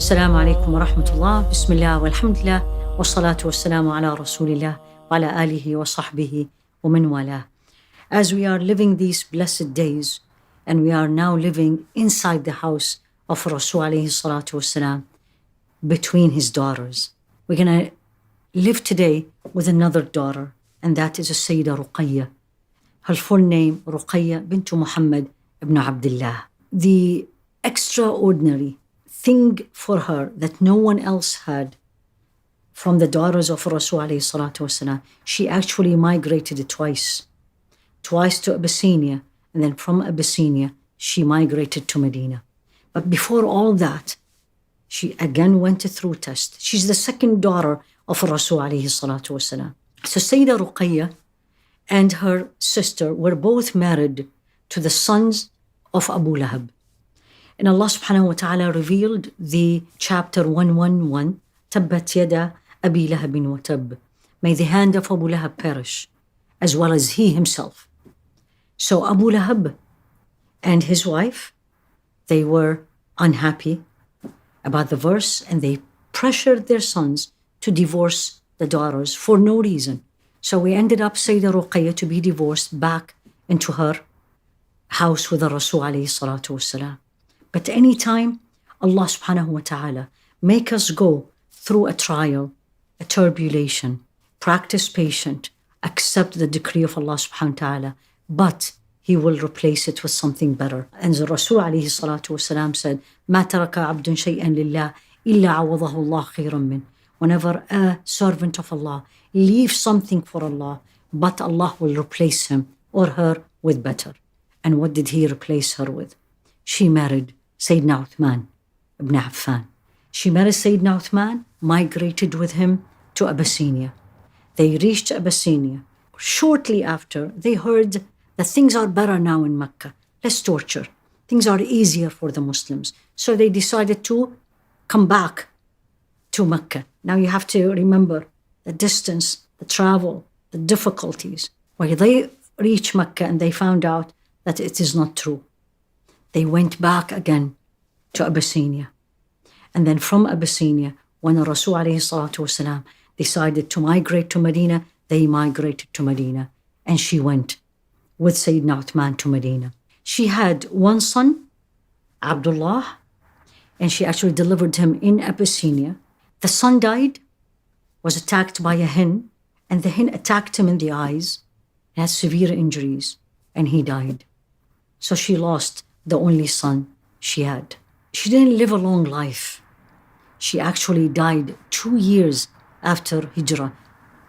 Assalamu alaikum wa rahmatullah. Bismillah walhamdulillah. Wassalatu wassalamu ala rasulillah wa ala alihi wa sahbihi wa man wala. As we are living these blessed days, and we are now living inside the house of Rasul alayhi salatu wassalam, between his daughters, we're going to live today with another daughter, and that is a Sayyidah Ruqayya. Her full name, Ruqayya bint Muhammad ibn Abdullah. The extraordinary thing for her that no one else had from the daughters of Rasul alayhi salatu wasalam, she actually migrated twice to Abyssinia, and then from Abyssinia she migrated to Medina. But before all that, she again went through test. She's the second daughter of Rasul alayhi salatu wasalam. So Sayyidah Ruqayya and her sister were both married to the sons of Abu Lahab. And Allah subhanahu wa ta'ala revealed the chapter 111, Tabbat yada Abi Lahabin wa tab. May the hand of Abu Lahab perish, as well as he himself. So Abu Lahab and his wife, they were unhappy about the verse, and they pressured their sons to divorce the daughters for no reason. So we ended up Sayyidah Ruqayya to be divorced back into her house with the Rasul alayhi salatu wasalam. But any time Allah subhanahu wa ta'ala make us go through a trial, a turbulation, practice patience, accept the decree of Allah subhanahu wa ta'ala, but He will replace it with something better. And the Rasul alayhi salatu wasalam said, مَا تَرَكَ عَبْدٌ شَيْئًا لِلَّهِ إِلَّا عَوَضَهُ اللَّهُ خَيْرًا مِنْ. Whenever a servant of Allah leaves something for Allah, but Allah will replace him or her with better. And what did He replace her with? She married Sayyidina Uthman ibn Affaan. She married Sayyidina Uthman, migrated with him to Abyssinia. They reached Abyssinia. Shortly after, they heard that things are better now in Mecca, less torture. Things are easier for the Muslims. So they decided to come back to Mecca. Now you have to remember the distance, the travel, the difficulties. When they reached Mecca and they found out that it is not true, they went back again to Abyssinia. And then from Abyssinia, when Rasul alayhi salatu wasalam decided to migrate to Medina, they migrated to Medina. And she went with Sayyidina Uthman to Medina. She had one son, Abdullah, and she actually delivered him in Abyssinia. The son died, was attacked by a hen, and the hen attacked him in the eyes, had severe injuries, and he died. So she lost the only son she had. She didn't live a long life. She actually died 2 years after Hijra,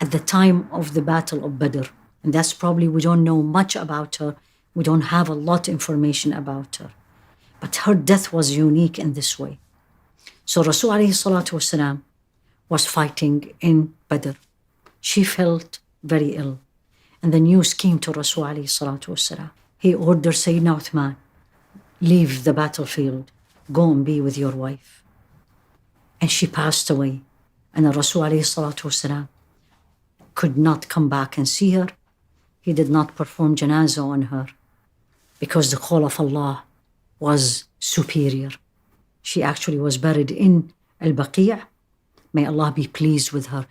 at the time of the Battle of Badr. And that's probably, we don't know much about her. We don't have a lot of information about her. But her death was unique in this way. So Rasul alayhi salatu wasalam was fighting in Badr. She felt very ill. And the news came to Rasul alayhi salatu wasalam. He ordered Sayyidina Uthman, leave the battlefield, go and be with your wife. And she passed away. And the Rasul alayhi salatu wasalam could not come back and see her. He did not perform janazah on her because the call of Allah was superior. She actually was buried in Al-Baqi'. May Allah be pleased with her.